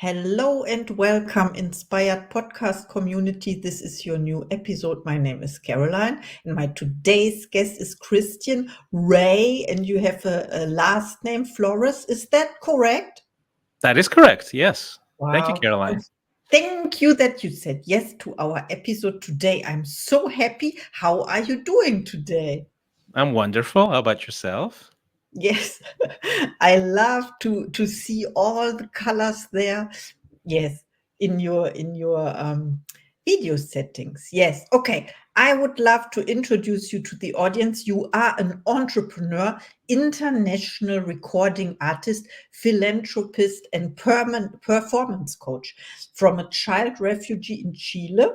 Hello and welcome, Inspired Podcast community. This is your new episode. My name is Caroline, and my today's guest is Christian Ray, and you have a last name, Flores. Is that correct? That is correct. Yes. Thank you, Wow. Caroline. Thank you that you said yes to our episode today. I'm so happy. How are you doing today? I'm wonderful. How about yourself? Yes, I love to see all the colors there. Yes, in your video settings. Yes. Okay. I would love to introduce you to the audience. You are an entrepreneur, international recording artist, philanthropist, and performance coach. From a child refugee in Chile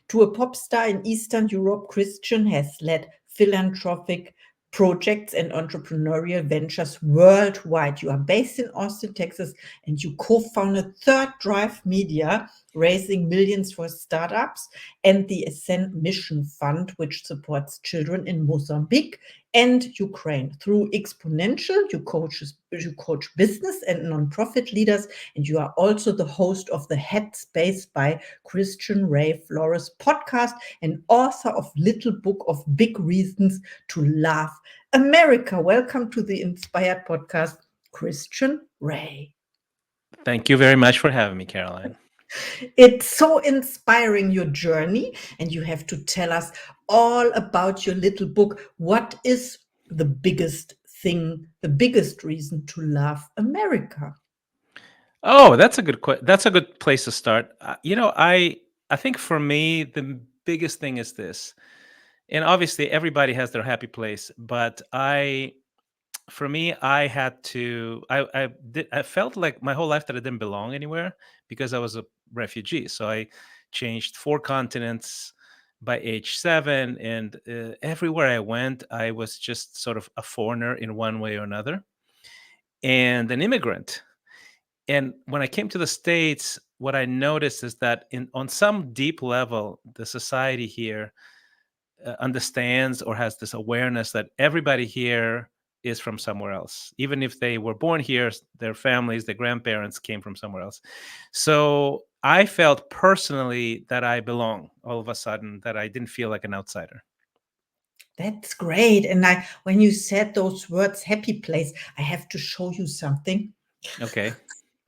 to a pop star in Eastern Europe, Christian has led philanthropic projects and entrepreneurial ventures worldwide. You are based in Austin, Texas, and you co-founded Third Drive Media, raising millions for startups, and the Ascent Mission Fund, which supports children in Mozambique and Ukraine. Through Exponential, you coach business and nonprofit leaders, and you are also the host of the Headspace by Christian Ray Flores podcast and author of Little Book of Big Reasons to Love America. Welcome to the Inspired Podcast, Christian Ray. Thank you very much for having me, Caroline. It's so inspiring, your journey, and you have to tell us all about your little book. What is the biggest thing, the biggest reason to love America? Oh, that's a good place to start. I think for me the biggest thing is this. And obviously everybody has their happy place, but for me I had to I felt like my whole life that I didn't belong anywhere because I was a refugee. So I changed 4 continents by age 7, and everywhere I went I was just sort of a foreigner in one way or another and an immigrant. And when I came to the States, what I noticed is that on some deep level the society here understands or has this awareness that everybody here is from somewhere else. Even if they were born here, their families, their grandparents came from somewhere else. So I felt personally that I belong all of a sudden, that I didn't feel like an outsider. That's great. And when you said those words, happy place, I have to show you something. Okay.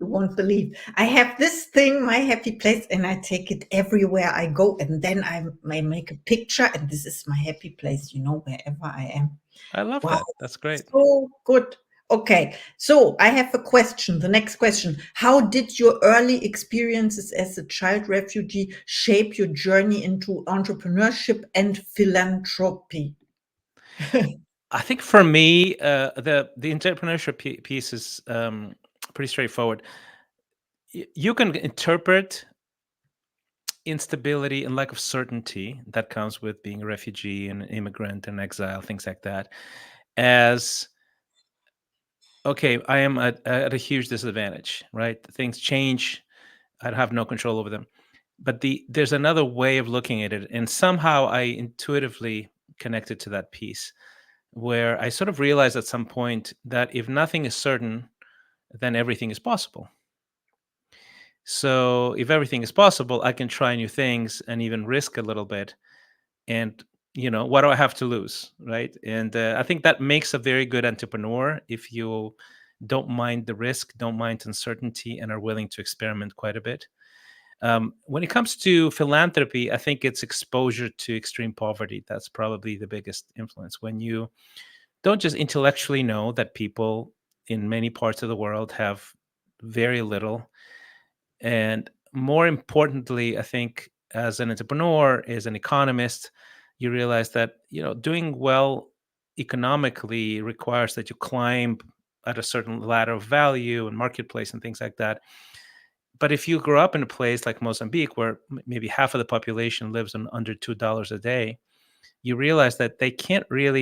You won't believe. I have this thing, my happy place, and I take it everywhere I go. And then I make a picture, and this is my happy place, wherever I am. I love Wow, that. That's great. so good. Okay, so I have a question. The next question: how did your early experiences as a child refugee shape your journey into entrepreneurship and philanthropy? I think for me, the entrepreneurship piece is pretty straightforward. You can interpret instability and lack of certainty that comes with being a refugee and an immigrant and exile, things like that, as okay, I am at a huge disadvantage, right? Things change. I have no control over them. But there's another way of looking at it. And somehow I intuitively connected to that piece where I sort of realized at some point that if nothing is certain, then everything is possible. So if everything is possible, I can try new things and even risk a little bit. And what do I have to lose, right? And I think that makes a very good entrepreneur if you don't mind the risk, don't mind uncertainty, and are willing to experiment quite a bit. When it comes to philanthropy, I think it's exposure to extreme poverty. That's probably the biggest influence. When you don't just intellectually know that people in many parts of the world have very little, and more importantly, I think as an entrepreneur, as an economist, you realize that doing well economically requires that you climb at a certain ladder of value and marketplace and things like that. But if you grow up in a place like Mozambique, where maybe half of the population lives on under $2 a day, you realize that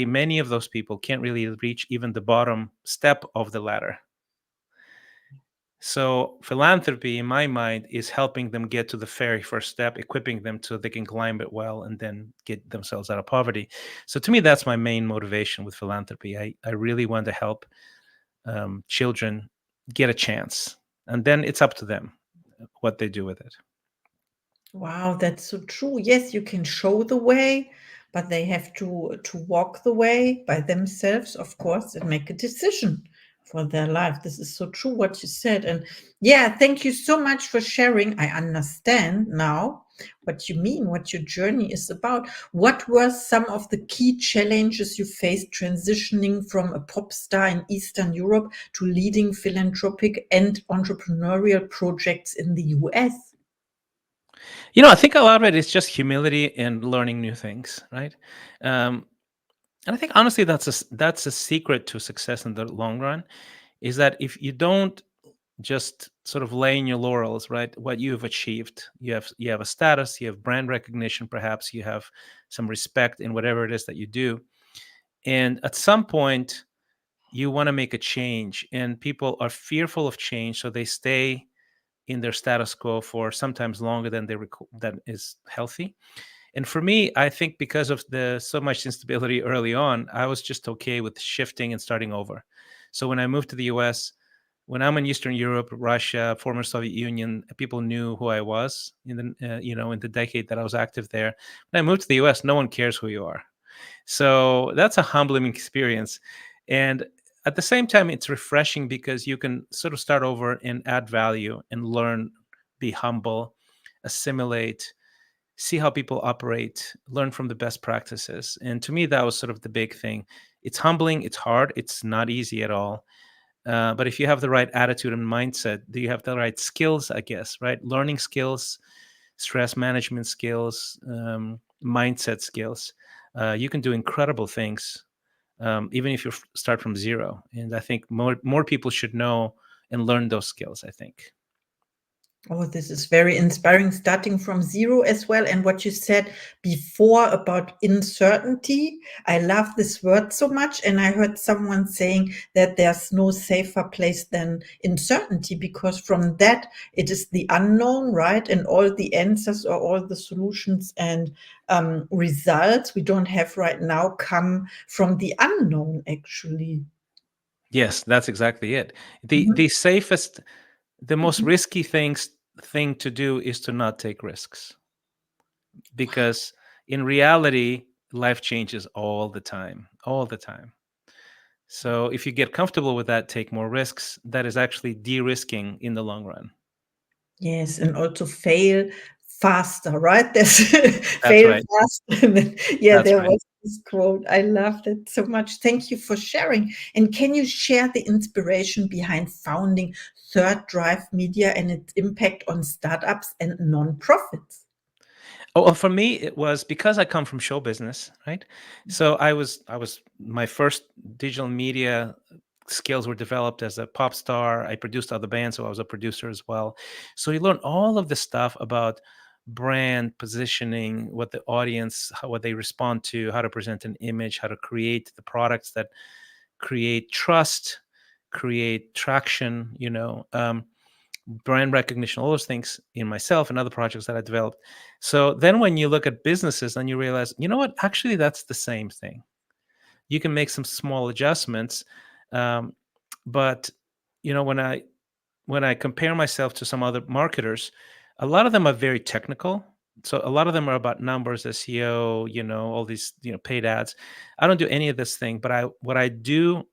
many of those people can't really reach even the bottom step of the ladder. So philanthropy, in my mind, is helping them get to the very first step, equipping them so they can climb it well and then get themselves out of poverty. So to me, that's my main motivation with philanthropy. I really want to help children get a chance, and then it's up to them. what they do with it. Wow, that's so true. Yes, you can show the way, but they have to walk the way by themselves, of course, and make a decision for their life. This is so true what you said. And yeah, thank you so much for sharing. I understand now what you mean, what your journey is about. What were some of the key challenges you faced transitioning from a pop star in Eastern Europe to leading philanthropic and entrepreneurial projects in the US? I think a lot of it is just humility and learning new things, right? Um, and I think honestly, that's a secret to success in the long run. Is that if you don't just sort of lay in your laurels, right? What you have achieved, you have a status, you have brand recognition, perhaps you have some respect in whatever it is that you do, and at some point you want to make a change, and people are fearful of change, so they stay in their status quo for sometimes longer than that is healthy. And for me, I think because of the so much instability early on, I was just okay with shifting and starting over. So when I moved to the US, when I'm in Eastern Europe, Russia, former Soviet Union, people knew who I was in the decade that I was active there. When I moved to the US, no one cares who you are. So that's a humbling experience. And at the same time, it's refreshing because you can sort of start over and add value and learn, be humble, assimilate, see how people operate, learn from the best practices. And to me, that was sort of the big thing. It's humbling, it's hard, it's not easy at all. But if you have the right attitude and mindset, do you have the right skills, I guess, right? Learning skills, stress management skills, mindset skills, you can do incredible things, even if you start from zero. And I think more people should know and learn those skills, I think. Oh, this is very inspiring, starting from zero as well. And what you said before about uncertainty, I love this word so much. And I heard someone saying that there's no safer place than uncertainty, because from that, it is the unknown, right? And all the answers or all the solutions and results we don't have right now come from the unknown, actually. Yes, that's exactly it. The Mhm. the safest, the most Mhm. risky thing to do is to not take risks, because in reality, life changes all the time, all the time. So if you get comfortable with that, take more risks. That is actually de-risking in the long run. Yes, and also fail faster, right? There's That's fail right. fast. And then, yeah, That's there right. was this quote. I love that so much. Thank you for sharing. And can you share the inspiration behind founding Third Drive Media and its impact on startups and nonprofits? Oh, well, for me, it was because I come from show business, right? So I was my first digital media skills were developed as a pop star. I produced other bands, so I was a producer as well. So you learn all of the stuff about brand positioning, what the audience, what they respond to, how to present an image, how to create the products that create trust, create traction. Brand recognition, all those things in myself and other projects that I developed. So then when you look at businesses, then you realize, you know what? Actually, that's the same thing. You can make some small adjustments, um, but when I compare myself to some other marketers, a lot of them are very technical. So a lot of them are about numbers, SEO, all these paid ads. I don't do any of this thing, but what I do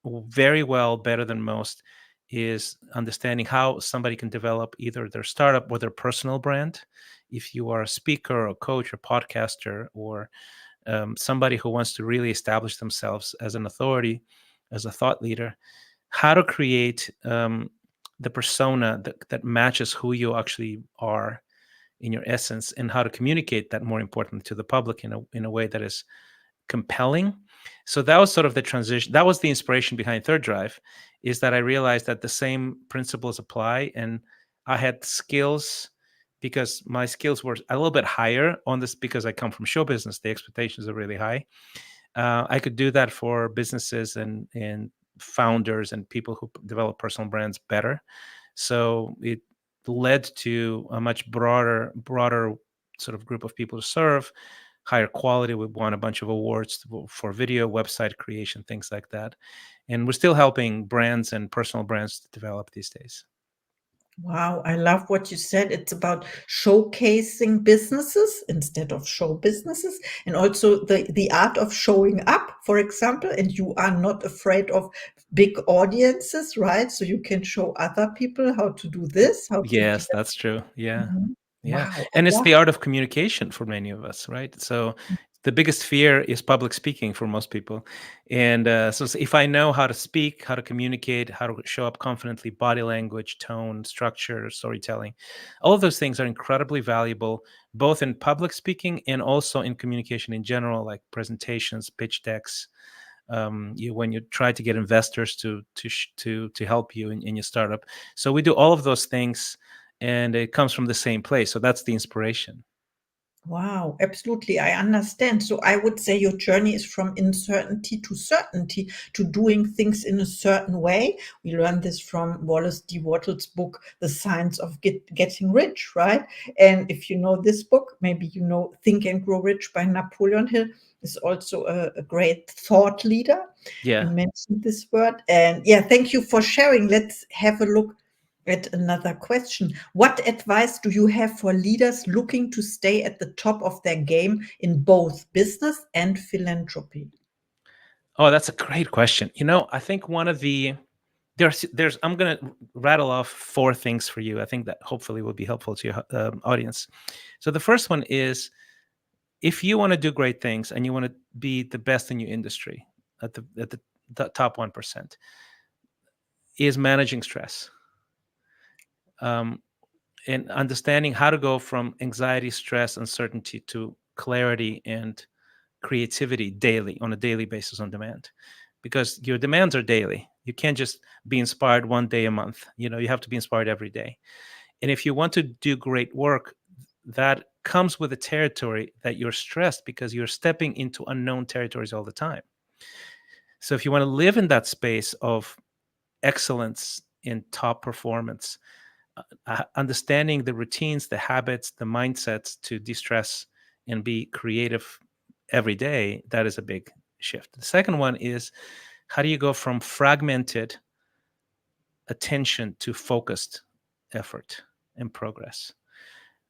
very well, better than most, is understanding how somebody can develop either their startup or their personal brand. If you are a speaker or coach or podcaster, or somebody who wants to really establish themselves as an authority, as a thought leader, how to create the persona that matches who you actually are in your essence, and how to communicate that, more importantly, to the public in a way that is compelling. So that was sort of the transition. That was the inspiration behind Third Drive, is that I realized that the same principles apply, and I had skills, because my skills were a little bit higher on this, because I come from show business. The expectations are really high. I could do that for businesses and founders and people who develop personal brands better. So it led to a much broader sort of group of people to serve, higher quality. We won a bunch of awards for video, website creation, things like that. And we're still helping brands and personal brands to develop these days. Wow, I love what you said. It's about showcasing businesses instead of show businesses, and also the art of showing up, for example, and you are not afraid of big audiences, right? So you can show other people how to do this, how to Yes, that's true. Yeah. Mhm. Yeah. Wow, I And it's love the art of communication for many of us, right? So the biggest fear is public speaking for most people. And if I know how to speak, how to communicate, how to show up confidently, body language, tone, structure, storytelling, all of those things are incredibly valuable, both in public speaking and also in communication in general, like presentations, pitch decks. When you try to get investors to help you in your startup. So we do all of those things, and it comes from the same place. So that's the inspiration. Wow, absolutely. I understand. So I would say your journey is from uncertainty to certainty, to doing things in a certain way. We learned this from Wallace D. Wattles' book, The Science of Getting Rich, right? And if you know this book, maybe you know Think and Grow Rich by Napoleon Hill is also a great thought leader. You Yeah. mentioned this word. And yeah, thank you for sharing. Let's have a look at another question. What advice do you have for leaders looking to stay at the top of their game in both business and philanthropy? Oh, that's a great question. I think one of the there's I'm gonna rattle off four things for you. I think that hopefully will be helpful to your audience. So the first one is, if you want to do great things and you want to be the best in your industry, the top 1%, is managing stress. Um, and understanding how to go from anxiety, stress, uncertainty to clarity and creativity daily, on a daily basis, on demand, because your demands are daily. You can't just be inspired one day a month. You have to be inspired every day. And if you want to do great work, that comes with the territory that you're stressed, because you're stepping into unknown territories all the time. So if you want to live in that space of excellence in top performance, understanding the routines, the habits, the mindsets to de-stress and be creative every day, that is a big shift. The second one is, how do you go from fragmented attention to focused effort and progress?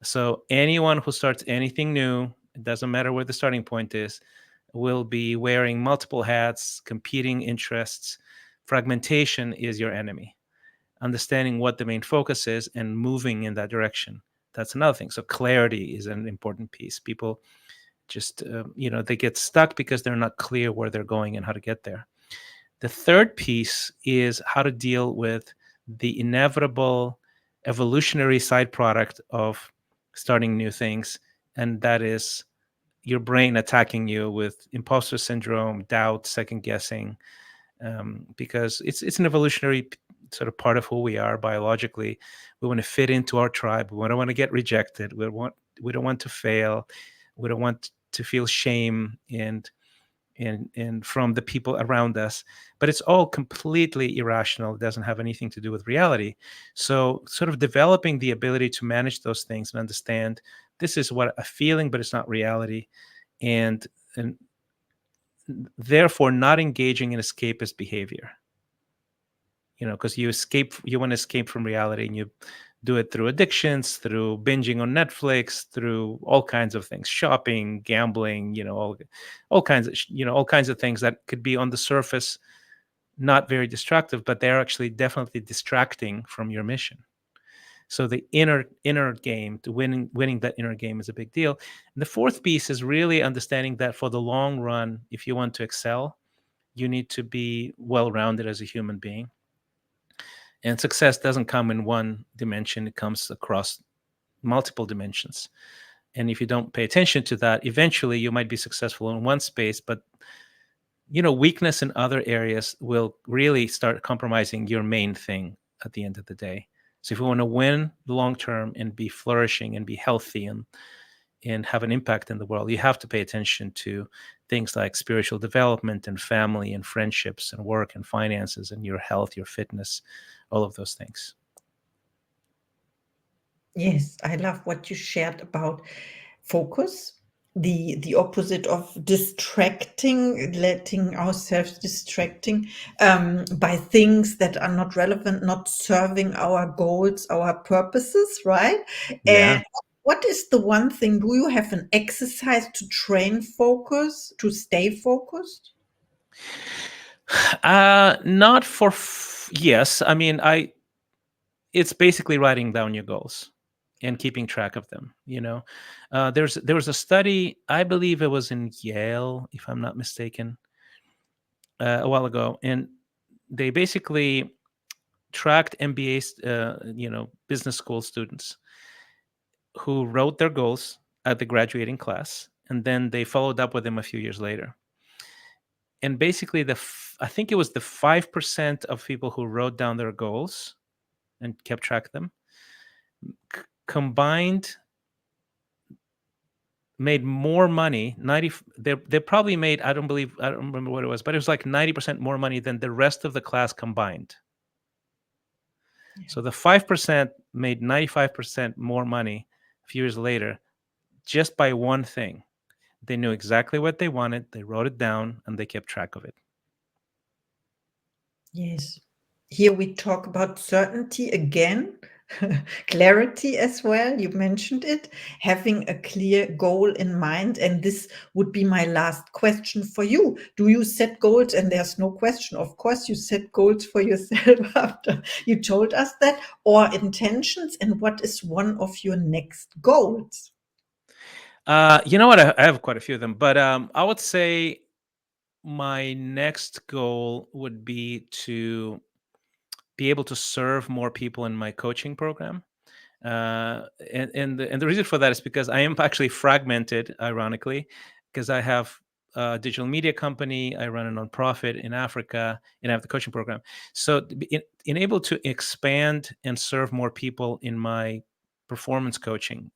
So anyone who starts anything new, it doesn't matter where the starting point is, will be wearing multiple hats, competing interests. Fragmentation is your enemy. Understanding what the main focus is and moving in that direction, that's another thing. So clarity is an important piece. People just they get stuck because they're not clear where they're going and how to get there. The third piece is how to deal with the inevitable evolutionary side product of starting new things, and that is your brain attacking you with imposter syndrome, doubt, second guessing, because it's an evolutionary sort of part of who we are biologically. We want to fit into our tribe. We don't want to get rejected. We don't want to fail. We don't want to feel shame and from the people around us. But it's all completely irrational. It doesn't have anything to do with reality. So sort of developing the ability to manage those things and understand, this is what a feeling, but it's not reality. And therefore not engaging in escapist behavior, because you want to escape from reality, and you do it through addictions, through binging on Netflix, through all kinds of things, shopping, gambling, all kinds of things that could be on the surface not very destructive, but they're actually definitely distracting from your mission. So the inner game, to winning that inner game, is a big deal. And the fourth piece is really understanding that for the long run, if you want to excel, you need to be well-rounded as a human being. And success doesn't come in one dimension, it comes across multiple dimensions. And if you don't pay attention to that, eventually you might be successful in one space, but weakness in other areas will really start compromising your main thing at the end of the day. So if you want to win long term and be flourishing and be healthy and have an impact in the world, you have to pay attention to things like spiritual development and family and friendships and work and finances and your health, your fitness, all of those things. Yes, I love what you shared about focus. the opposite of distracting, letting ourselves distracting by things that are not relevant, not serving our goals, our purposes, right? And Yeah. what is the one thing? Do you have an exercise to train focus, to stay focused? Not for yes. I mean, it's basically writing down your goals and keeping track of them. There was a study, I believe it was in Yale, if I'm not mistaken, a while ago, and they basically tracked MBA, business school students who wrote their goals at the graduating class, and then they followed up with them a few years later. And basically, I think it was the 5% of people who wrote down their goals and kept track of them combined made more money. They probably made, I don't remember what it was, but it was like 90% more money than the rest of the class combined. Yeah. So the 5% made 95% more money a few years later just by one thing. They knew exactly what they wanted, they wrote it down, and they kept track of it. Yes. Here we talk about certainty again, clarity as well. You mentioned it, having a clear goal in mind. And this would be my last question for you. Do you set goals? And there's no question. Of course, you set goals for yourself after you told us that, or intentions. And what is one of your next goals? You know what? I have quite a few of them, but I would say my next goal would be to be able to serve more people in my coaching program. And the reason for that is because I am actually fragmented, ironically, because I have a digital media company, I run a nonprofit in Africa, and I have the coaching program. So in able to expand and serve more people in my performance coaching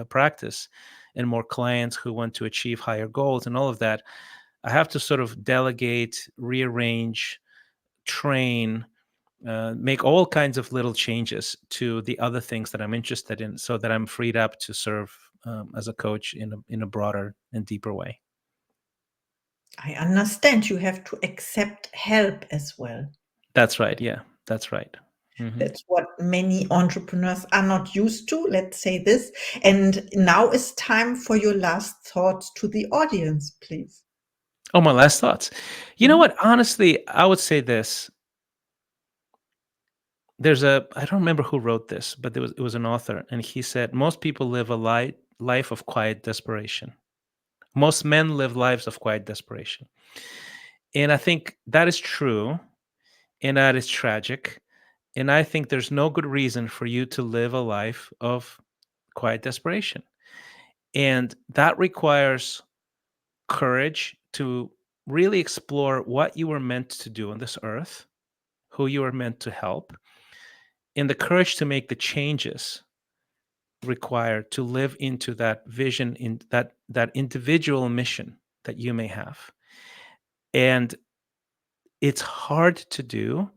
practice and more clients who want to achieve higher goals and all of that, I have to sort of delegate, rearrange, train, make all kinds of little changes to the other things that I'm interested in, so that I'm freed up to serve as a coach in a broader and deeper way. I understand you have to accept help as well. That's right. Yeah, that's right. Hmm. That's what many entrepreneurs are not used to, let's say this. And now is time for your last thoughts to the audience, please. Oh, my last thoughts. You know Mhm. what? Honestly, I would say this. I don't remember who wrote this, but it was an author, and he said most people live a life of quiet desperation. Most men live lives of quiet desperation, and I think that is true, and that is tragic. And I think there's no good reason for you to live a life of quiet desperation. And that requires courage to really explore what you were meant to do on this earth, who you are meant to help, and the courage to make the changes required to live into that vision, in that individual mission that you may have. And it's hard to do.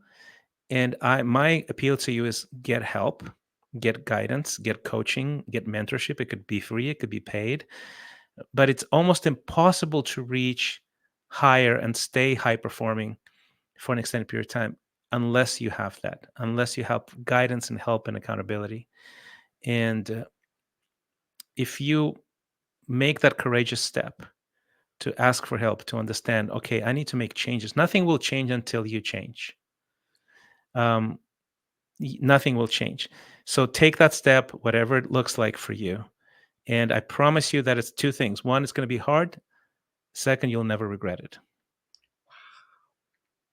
And my appeal to you is get help, get guidance, get coaching, get mentorship. It could be free, it could be paid, but it's almost impossible to reach higher and stay high performing for an extended period of time unless you have that, unless you have guidance and help and accountability. And if you make that courageous step to ask for help, to understand, okay, I need to make changes. Nothing will change until you change. Um, Nothing will change. So take that step, whatever it looks like for you. And I promise you that it's two things. One, it's going to be hard. Second, you'll never regret it.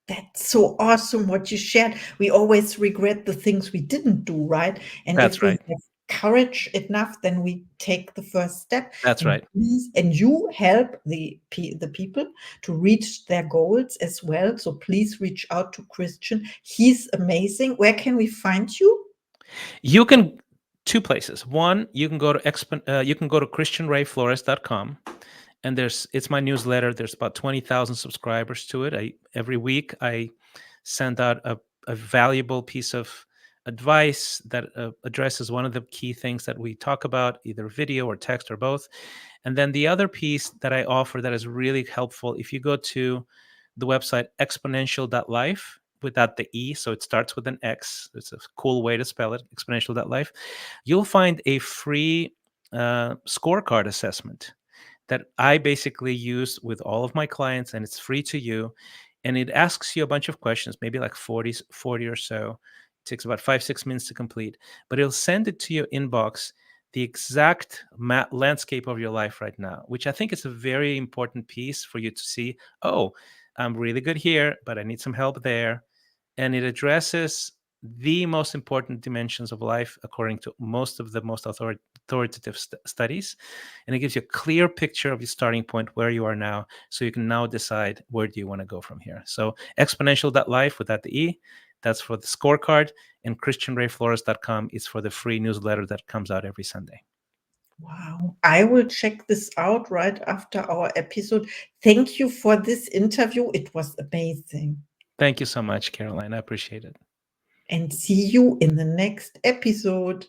That's so awesome what you shared. We always regret the things we didn't do, right? And That's if we right. have courage enough, then we take the first step. That's And right. please, and you help the people to reach their goals as well. So please reach out to Christian. He's amazing. Where can we find you? You can two places. One, you can go to christianrayflores.com, and it's my newsletter. There's about 20,000 subscribers to it. Every week I send out a valuable piece of advice that addresses one of the key things that we talk about, either video or text or both. And then the other piece that I offer that is really helpful, if you go to the website exponential.life, without the E, so it starts with an X. It's a cool way to spell it, exponential.life. You'll find a free scorecard assessment that I basically use with all of my clients, and it's free to you. And it asks you a bunch of questions, maybe like 40 or so. It takes about 5-6 minutes to complete, but it'll send it to your inbox, the exact landscape of your life right now, which I think is a very important piece for you to see. Oh, I'm really good here, but I need some help there. And it addresses the most important dimensions of life according to most of the most authoritative studies. And it gives you a clear picture of your starting point, where you are now, so you can now decide where do you want to go from here. So exponential.life without the E, that's for the scorecard, and christianrayflores.com is for the free newsletter that comes out every Sunday. Wow. I will check this out right after our episode. Thank you for this interview. It was amazing. Thank you so much, Caroline. I appreciate it. And see you in the next episode.